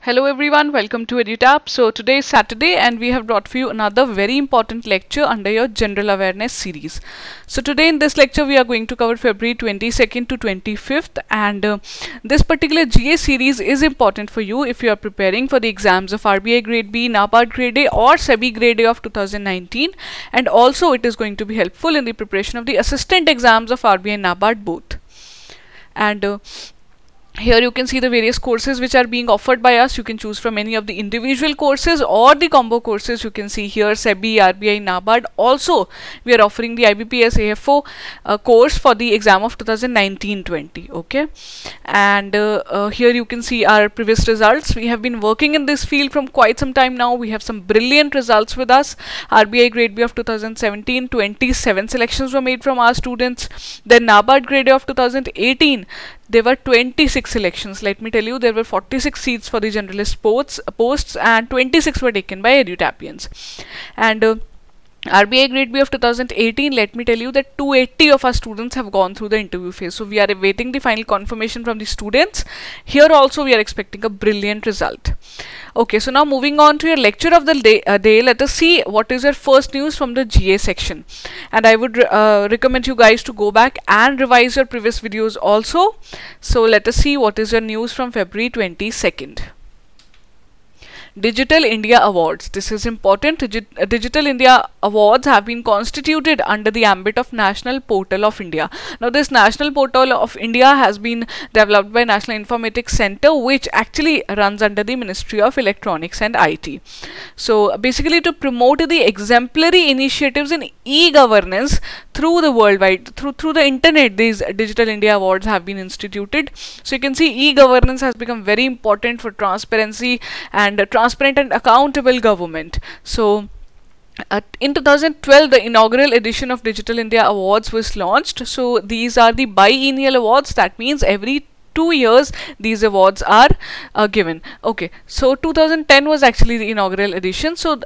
Hello everyone, welcome to EduTap. So today is Saturday and we have brought for you another very important lecture under your General Awareness series. So today in this lecture we are going to cover February 22nd to 25th, and this particular GA series is important for you if you are preparing for the exams of RBI Grade B, NABARD Grade A or SEBI Grade A of 2019, and also it is going to be helpful in the preparation of the assistant exams of RBI and NABARD both. And here you can see the various courses which are being offered by us. You can choose from any of the individual courses or the combo courses. You can see here SEBI, RBI, NABARD. Also, we are offering the IBPS AFO course for the exam of 2019-20. Okay, and here you can see our previous results. We have been working in this field from quite some time now. We have some brilliant results with us. RBI Grade B of 2017, 27 selections were made from our students. Then NABARD Grade A of 2018. There were 26 selections. Let me tell you, there were 46 seats for the generalist posts and 26 were taken by EduTapians. And RBI Grade B of 2018, let me tell you that 280 of our students have gone through the interview phase. So we are awaiting the final confirmation from the students. Here also we are expecting a brilliant result. Okay, so now moving on to your lecture of the day, let us see what is your first news from the GA section. And I would recommend you guys to go back and revise your previous videos also. So let us see what is your news from February 22nd. Digital India Awards. This is important. Digital India Awards have been constituted under the ambit of National Portal of India. Now this National Portal of India has been developed by National Informatics Center, which actually runs under the Ministry of Electronics and IT. So basically to promote the exemplary initiatives in e-governance through the worldwide, through the internet, these Digital India Awards have been instituted. So you can see e-governance has become very important for transparency and transparent and accountable government. So in 2012, the inaugural edition of Digital India Awards was launched. So these are the biennial awards. That means every 2 years these awards are given. Okay, so 2010 was actually the inaugural edition. So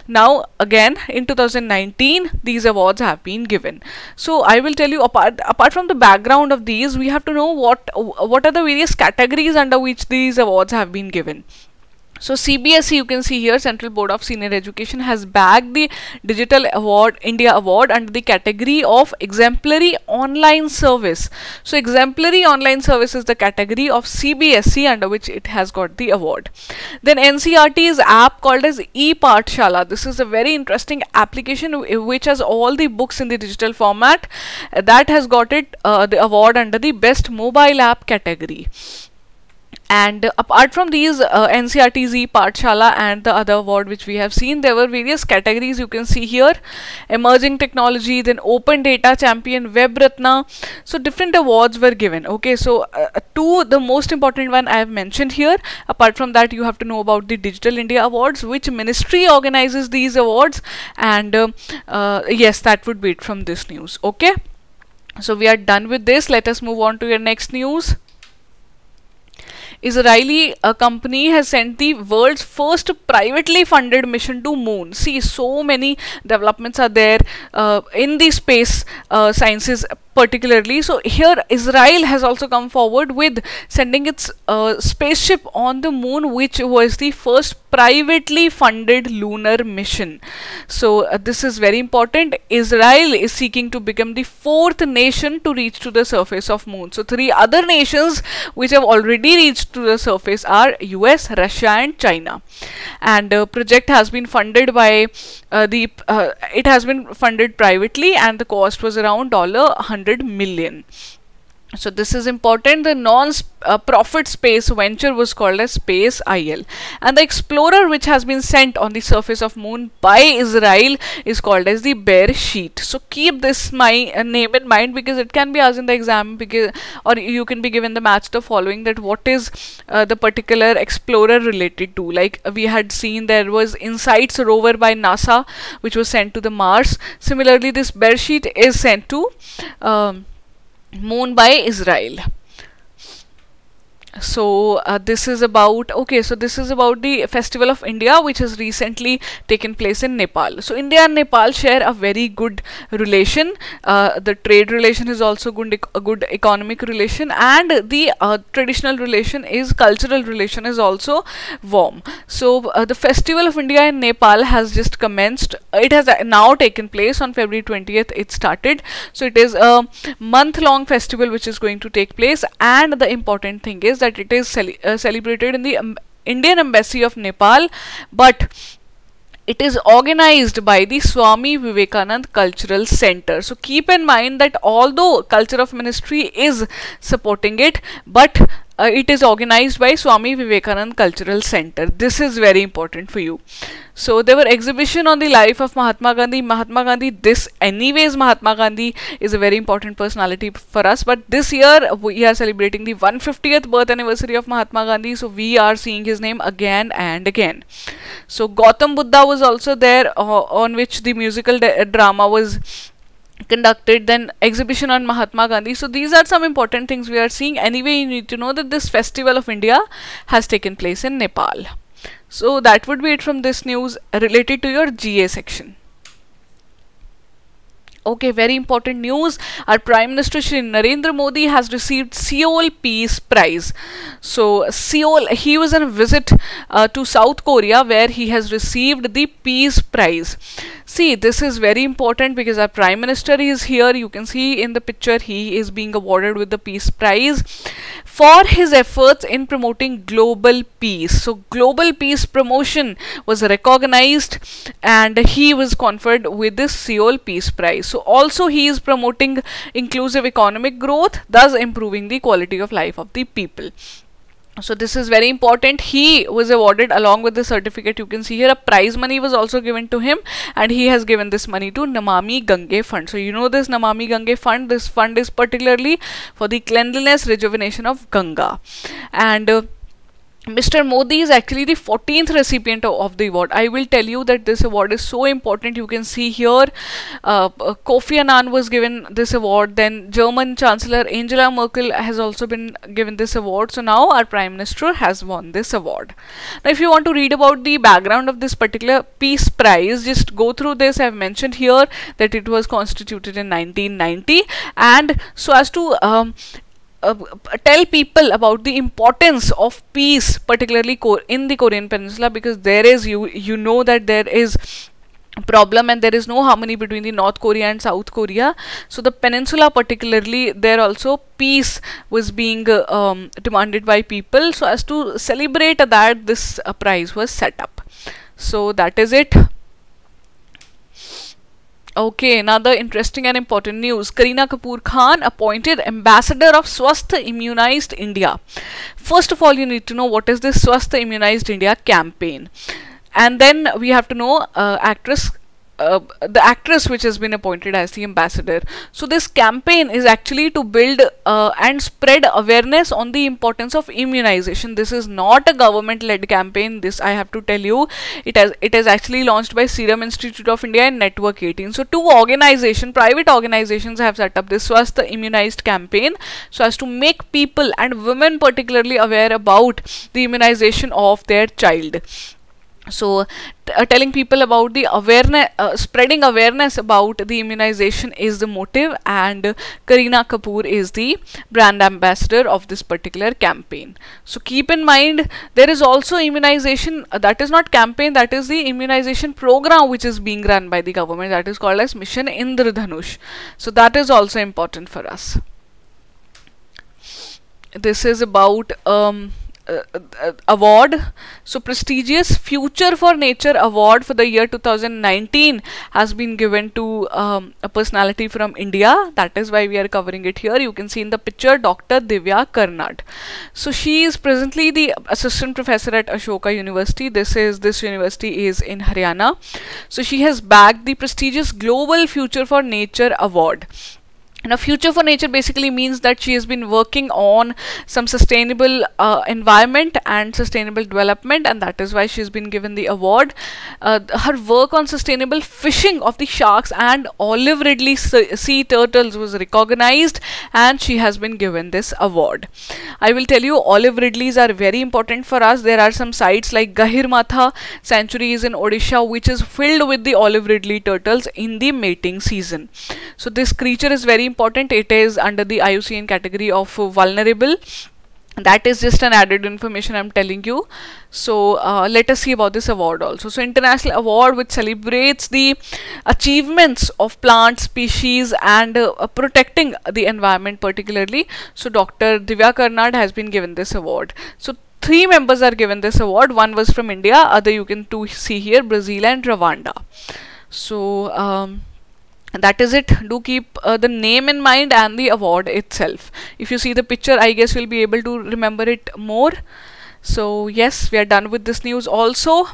now again in 2019 these awards have been given. So I will tell you, apart from the background of these, we have to know what are the various categories under which these awards have been given. So CBSE, you can see here, Central Board of Senior Education, has bagged the Digital India Award under the category of Exemplary Online Service. So Exemplary Online Service is the category of CBSE under which it has got the award. Then NCERT's app called as ePathshala. This is a very interesting application which has all the books in the digital format. That has got it the award under the Best Mobile App category. And apart from these NCERT's ePathshala and the other award which we have seen, there were various categories. You can see here Emerging Technology, then Open Data Champion, Web Ratna. So different awards were given. Okay, so the most important one I have mentioned here. Apart from that, you have to know about the Digital India Awards, which ministry organizes these awards, and yes, that would be it from this news. Okay, so we are done with this. Let us move on to your next news. Israeli company has sent the world's first privately funded mission to moon. See, so many developments are there in the space sciences particularly. So here Israel has also come forward with sending its spaceship on the moon, which was the first privately funded lunar mission. So this is very important. Israel is seeking to become the 4th nation to reach to the surface of moon. So 3 other nations which have already reached to the surface are US, Russia and China. And project has been funded by it has been funded privately, and the cost was around $100 million. So this is important. The non-profit space venture was called as Space IL, and the Explorer, which has been sent on the surface of moon by Israel, is called as the Beresheet. So keep this name in mind, because it can be asked in the exam, or you can be given the match the following, that what is the particular Explorer related to. Like we had seen, there was InSights rover by NASA which was sent to the Mars. Similarly, this Beresheet is sent to moon by Israel. This is about, okay, so this is about the Festival of India, which has recently taken place in Nepal. So India and Nepal share a very good relation. The trade relation is also good, a good economic relation, and the traditional relation is cultural relation is also warm. The Festival of India in Nepal has just commenced. It has now taken place on February 20th. It started. So it is a month-long festival which is going to take place, and the important thing is that it is celebrated in the Indian Embassy of Nepal, but it is organized by the Swami Vivekanand Cultural Center. So keep in mind that although Culture of Ministry is supporting it, but it is organized by Swami Vivekanand Cultural Center. This is very important for you. So there were exhibition on the life of Mahatma Gandhi. Mahatma Gandhi is a very important personality for us, but this year we are celebrating the 150th birth anniversary of Mahatma Gandhi, so we are seeing his name again and again. So Gautam Buddha was also there, on which the musical drama was conducted, then exhibition on Mahatma Gandhi. So these are some important things we are seeing. Anyway, you need to know that this Festival of India has taken place in Nepal. So that would be it from this news related to your GA section. Okay, very important news. Our Prime Minister Shri Narendra Modi has received Seoul Peace Prize. So Seoul, he was on a visit to South Korea, where he has received the Peace Prize. See, this is very important because our Prime Minister is here. You can see in the picture he is being awarded with the Peace Prize for his efforts in promoting global peace. So global peace promotion was recognized, and he was conferred with this Seoul Peace Prize. So also he is promoting inclusive economic growth, thus improving the quality of life of the people. So this is very important. He was awarded along with the certificate. You can see here a prize money was also given to him, and he has given this money to Namami Gange Fund. So you know this Namami Gange Fund. This fund is particularly for the cleanliness rejuvenation of Ganga, and Mr. Modi is actually the 14th recipient of the award. I will tell you that this award is so important. You can see here Kofi Annan was given this award, then German Chancellor Angela Merkel has also been given this award. So now our Prime Minister has won this award. Now if you want to read about the background of this particular Peace Prize, just go through this. I have mentioned here that it was constituted in 1990, and so as to tell people about the importance of peace, particularly in the Korean Peninsula, because there is, you know that there is problem and there is no harmony between the North Korea and South Korea. So the peninsula particularly, there also peace was being demanded by people. So as to celebrate that, this prize was set up. So that is it. Okay, another interesting and important news. Kareena Kapoor Khan appointed ambassador of Swasth Immunized India. First of all, you need to know what is this Swasth Immunized India campaign. And then we have to know the actress which has been appointed as the ambassador. So this campaign is actually to build and spread awareness on the importance of immunization. This is not a government-led campaign. This I have to tell you. It is actually launched by Serum Institute of India and Network 18. So two private organizations have set up this Swasth Immunized campaign so as to make people and women particularly aware about the immunization of their child. So telling people about the awareness, spreading awareness about the immunization is the motive, and Kareena Kapoor is the brand ambassador of this particular campaign. So keep in mind, there is also immunization, that is not campaign, that is the immunization program which is being run by the government, that is called as Mission Indradhanush. So that is also important for us. This is about award. So prestigious Future for Nature award for the year 2019 has been given to a personality from India. That is why we are covering it here. You can see in the picture Dr. Divya Karnad. So she is presently the assistant professor at Ashoka University. This university is in Haryana. So she has bagged the prestigious Global Future for Nature award. Now, Future for Nature basically means that she has been working on some sustainable environment and sustainable development, and that is why she has been given the award. Her work on sustainable fishing of the sharks and olive ridley sea turtles was recognized, and she has been given this award. I will tell you, olive ridleys are very important for us. There are some sites like Gahirmatha sanctuaries in Odisha which is filled with the olive ridley turtles in the mating season. So this creature is very important. It is under the IUCN category of vulnerable. That is just an added information I'm telling you. So let us see about this award also. So international award which celebrates the achievements of plant species and protecting the environment particularly. So Dr. Divya Karnad has been given this award. So 3 members are given this award. One was from India, other you can see here, Brazil and Rwanda. So that is it. Do keep the name in mind and the award itself. If you see the picture, I guess you'll be able to remember it more. So yes, we are done with this news also.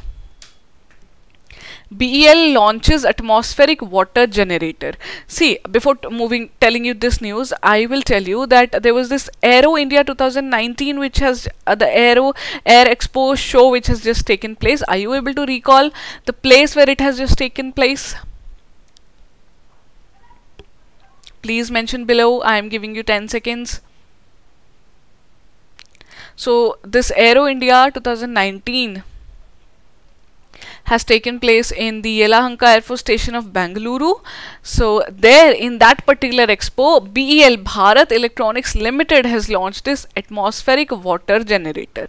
BEL launches atmospheric water generator. See, before telling you this news, I will tell you that there was this Aero India 2019 which has the Aero Air Expo show which has just taken place. Are you able to recall the place where it has just taken place? Please mention below. I am giving you 10 seconds. So this Aero India 2019 has taken place in the Yelahanka Air Force Station of Bengaluru. So there in that particular expo, BEL, Bharat Electronics Limited, has launched this atmospheric water generator.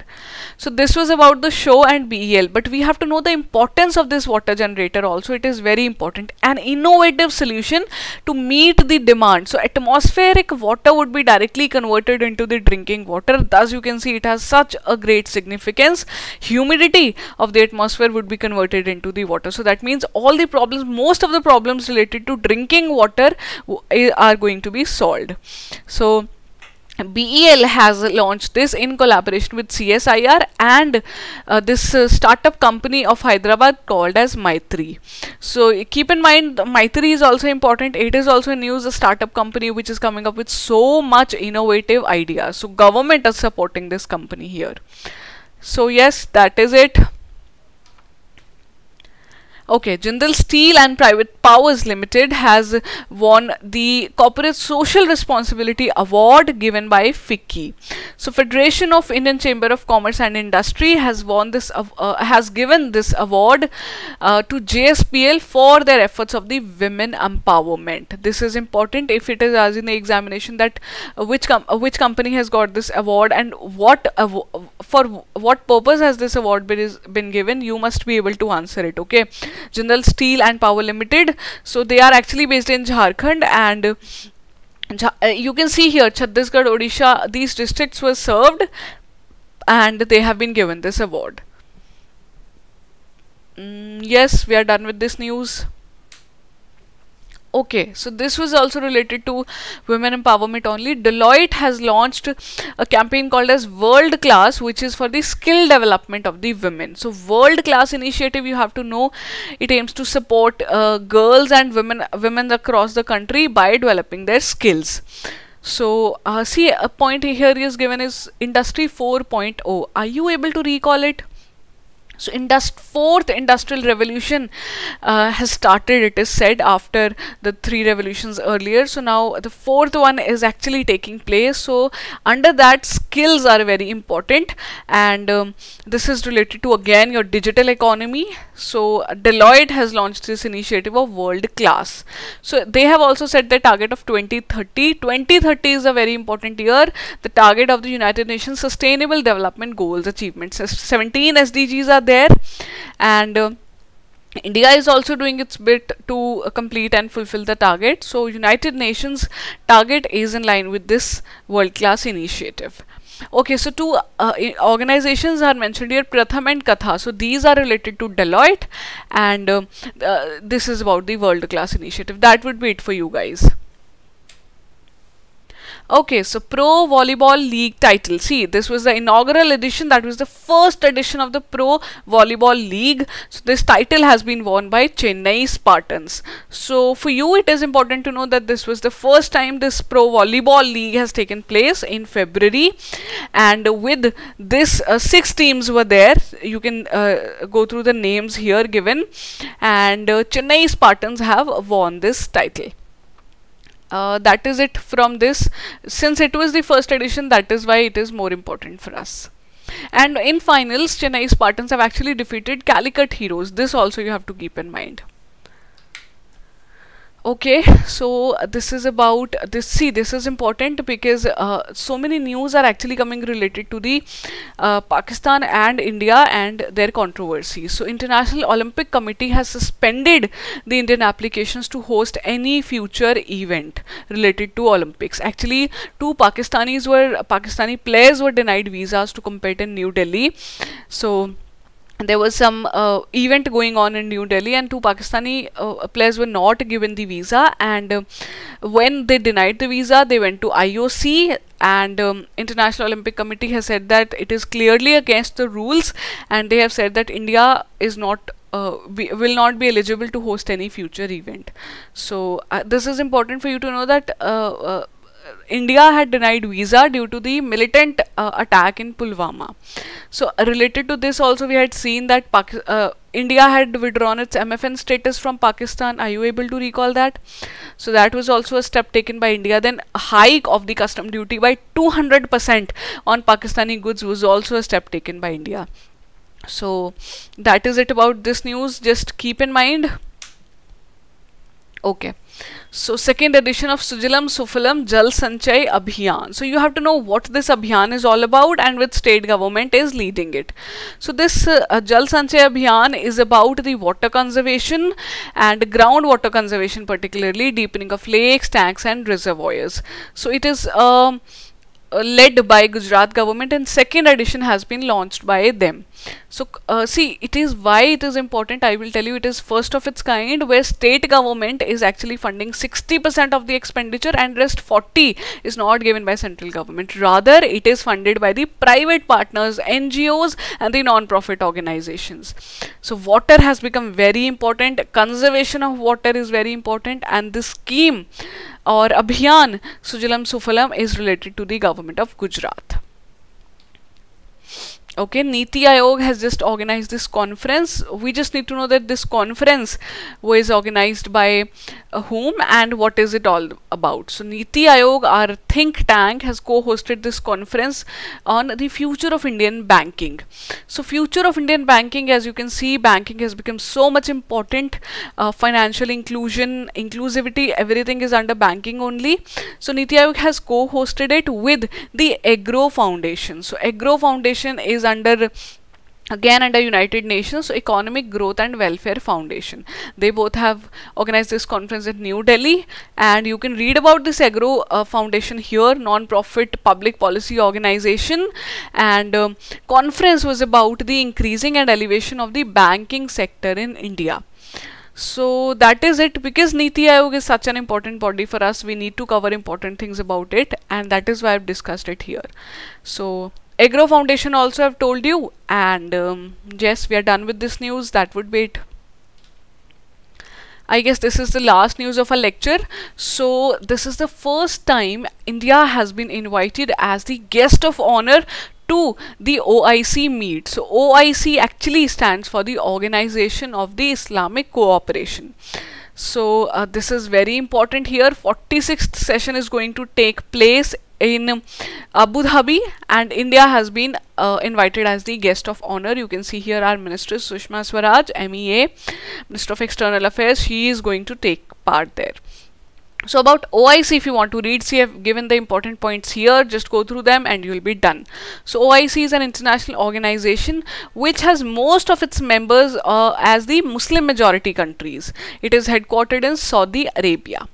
So this was about the show and BEL, but we have to know the importance of this water generator also. It is very important. An innovative solution to meet the demand. So atmospheric water would be directly converted into the drinking water. Thus you can see it has such a great significance. Humidity of the atmosphere would be converted into the water. So that means all the problems, most of the problems related to drinking water are going to be solved. So BEL has launched this in collaboration with CSIR and this startup company of Hyderabad called as Maitri. So keep in mind, Maitri is also important. It is also a startup company which is coming up with so much innovative ideas. So government is supporting this company here. So yes, that is it. Okay, Jindal Steel and Private Powers Limited has won the Corporate Social Responsibility Award given by FICCI. So Federation of Indian Chamber of Commerce and Industry has won this has given this award to JSPL for their efforts of the women empowerment. This is important if it is asked in the examination that which company has got this award and for what purpose has this award been given. You must be able to answer it. Okay. Jindal Steel and Power Limited. So they are actually based in Jharkhand, and you can see here Chhattisgarh, Odisha, these districts were served and they have been given this award. Yes, we are done with this news. Okay, so this was also related to women empowerment only. Deloitte has launched a campaign called as World Class, which is for the skill development of the women. So World Class initiative, you have to know, it aims to support girls and women across the country by developing their skills. So see, a point here is given is Industry 4.0. Are you able to recall it? So fourth industrial revolution has started, it is said, after the 3 revolutions earlier. So now the 4th one is actually taking place. So under that, skills are very important, and this is related to again your digital economy. So Deloitte has launched this initiative of World Class. So they have also set the target of 2030. 2030 is a very important year. The target of the United Nations Sustainable Development Goals achievements. 17 SDGs are there, and India is also doing its bit to complete and fulfill the target. So United Nations target is in line with this World Class initiative. Okay, so 2 organizations are mentioned here, Pratham and Katha. So these are related to Deloitte, and this is about the World Class initiative. That would be it for you guys. Okay, so Pro Volleyball League title. See, this was the inaugural edition. That was the first edition of the Pro Volleyball League. So this title has been won by Chennai Spartans. So for you, it is important to know that this was the first time this Pro Volleyball League has taken place in February. And with this, 6 teams were there. You can go through the names here given. And Chennai Spartans have won this title. That is it from this. Since it was the first edition, that is why it is more important for us. And in finals, Chennai Spartans have actually defeated Calicut Heroes. This also you have to keep in mind. Okay, so this is about this. See, this is important because so many news are actually coming related to the Pakistan and India and their controversy. So International Olympic Committee has suspended the Indian applications to host any future event related to Olympics. Actually, Pakistani players were denied visas to compete in New Delhi. So there was some event going on in New Delhi, and 2 Pakistani players were not given the visa, and when they denied the visa, they went to IOC, and International Olympic Committee has said that it is clearly against the rules, and they have said that India is not will not be eligible to host any future event. So this is important for you to know that India had denied visa due to the militant attack in Pulwama. So related to this also, we had seen that India had withdrawn its MFN status from Pakistan. Are you able to recall that? So that was also a step taken by India. Then a hike of the custom duty by 200% on Pakistani goods was also a step taken by India. So that is it about this news. Just keep in mind. Okay. So second edition of Sujalam Sufalam Jal Sanchay Abhiyan. So you have to know what this Abhiyan is all about and which state government is leading it. So this Jal Sanchay Abhiyan is about the water conservation and groundwater conservation, particularly deepening of lakes, tanks and reservoirs. So it is led by Gujarat government, and second edition has been launched by them. So see, it is why it is important. I will tell you, it is first of its kind where state government is actually funding 60% of the expenditure and rest 40 is not given by central government. Rather, it is funded by the private partners, NGOs and the non-profit organizations. So water has become very important. Conservation of water is very important, and this scheme or Abhiyan Sujalam Sufalam is related to the government of Gujarat. Okay, Niti Aayog has just organized this conference. We just need to know that this conference was organized by whom and what is it all about. So Niti Aayog, our think tank, has co-hosted this conference on the future of Indian banking. So future of Indian banking, as you can see, banking has become so much important. Financial inclusion, inclusivity, everything is under banking only. So Niti Aayog has co-hosted it with the Agro Foundation. So Agro Foundation is under United Nations, so Economic Growth and Welfare Foundation. They both have organized this conference in New Delhi, and you can read about this Agro Foundation here, non-profit public policy organization, and conference was about the increasing and elevation of the banking sector in India. So that is it. Because Niti Aayog is such an important body for us, we need to cover important things about it, and that is why I've discussed it here. So Agro Foundation also I've told you, and yes, we are done with this news. That would be it. I guess this is the last news of our lecture. So this is the first time India has been invited as the guest of honor to the OIC meet. So OIC actually stands for the Organization of the Islamic Cooperation. So this is very important here. 46th session is going to take place in Abu Dhabi, and India has been invited as the guest of honor. You can see here our Minister Sushma Swaraj, MEA, Minister of External Affairs. She is going to take part there. So about OIC, if you want to read, see, I've given the important points here. Just go through them and you will be done. So OIC is an international organization which has most of its members as the Muslim majority countries. It is headquartered in Saudi Arabia.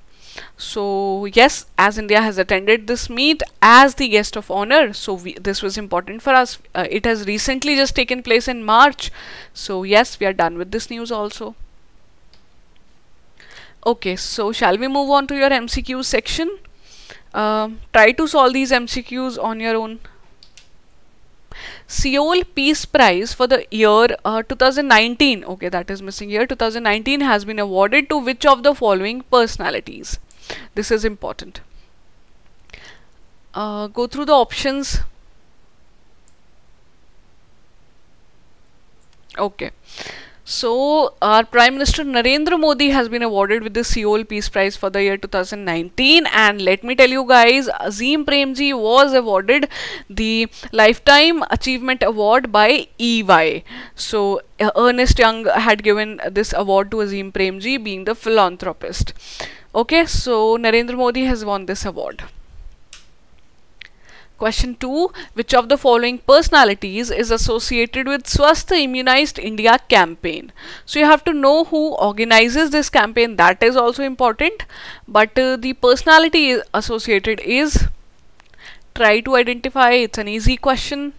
So yes, as India has attended this meet as the guest of honor, so this was important for us. It has recently just taken place in March. So yes, we are done with this news also. Okay, so shall we move on to your MCQ section? Try to solve these MCQs on your own. Seoul Peace Prize for the year 2019, okay, that is missing here, 2019, has been awarded to which of the following personalities? This is important. Go through the options. Okay. So, our Prime Minister Narendra Modi has been awarded with the Seoul Peace Prize for the year 2019, and let me tell you guys, Azim Premji was awarded the Lifetime Achievement Award by EY. So, Ernest Young had given this award to Azim Premji, being the philanthropist. Okay, so Narendra Modi has won this award. Question 2. Which of the following personalities is associated with Swasth Immunized India campaign? So you have to know who organizes this campaign. That is also important. But the personality associated is, try to identify. It's an easy question.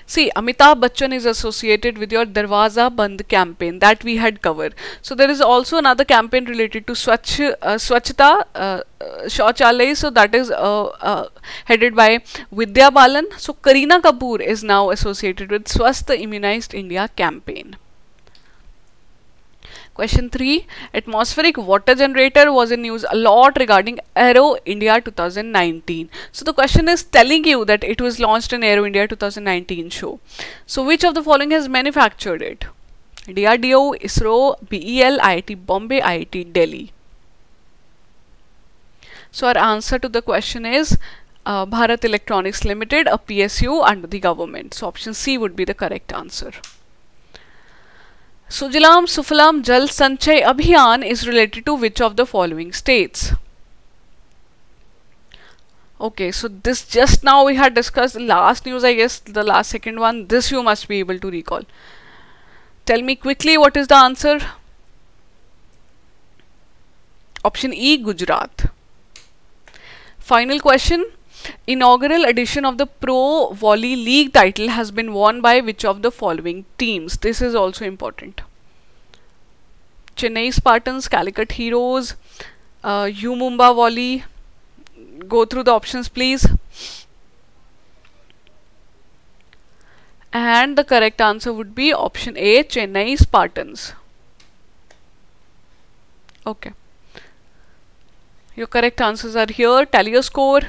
See, Amitabh Bachchan is associated with your Darwaza Band campaign that we had covered. So there is also another campaign related to Swachhata Shauchalay. So that is headed by Vidya Balan. So Kareena Kapoor is now associated with Swasth Immunized India campaign. Question 3. Atmospheric water generator was in news a lot regarding Aero India 2019. So the question is telling you that it was launched in Aero India 2019 show. So which of the following has manufactured it? DRDO, ISRO, BEL, IIT Bombay, IIT Delhi. So our answer to the question is Bharat Electronics Limited, a PSU under the government. So option C would be the correct answer. Sujalam Sufalam Jal Sanchay Abhiyan is related to which of the following states? Okay, so this just now we had discussed the last news, I guess, the last second one. This you must be able to recall. Tell me quickly what is the answer? Option E, Gujarat. Final question. Inaugural edition of the Pro Volley League title has been won by which of the following teams? This is also important. Chennai Spartans, Calicut Heroes, U Mumba Volley. Go through the options, please. And the correct answer would be option A, Chennai Spartans. Okay. Your correct answers are here. Tally your score.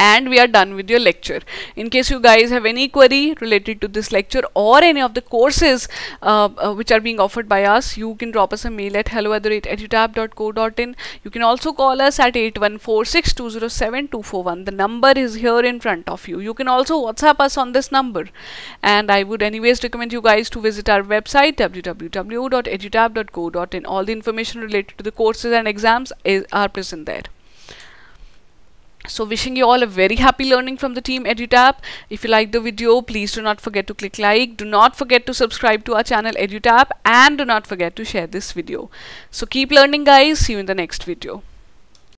And we are done with your lecture. In case you guys have any query related to this lecture or any of the courses which are being offered by us, you can drop us a mail at hello@edutab.co.in. You can also call us at 8146207241. The number is here in front of you. You can also WhatsApp us on this number. And I would anyways recommend you guys to visit our website www.edutab.co.in. All the information related to the courses and exams are present there. So wishing you all a very happy learning from the team EduTap. If you like the video, please do not forget to click like. Do not forget to subscribe to our channel EduTap, and do not forget to share this video. So keep learning guys. See you in the next video.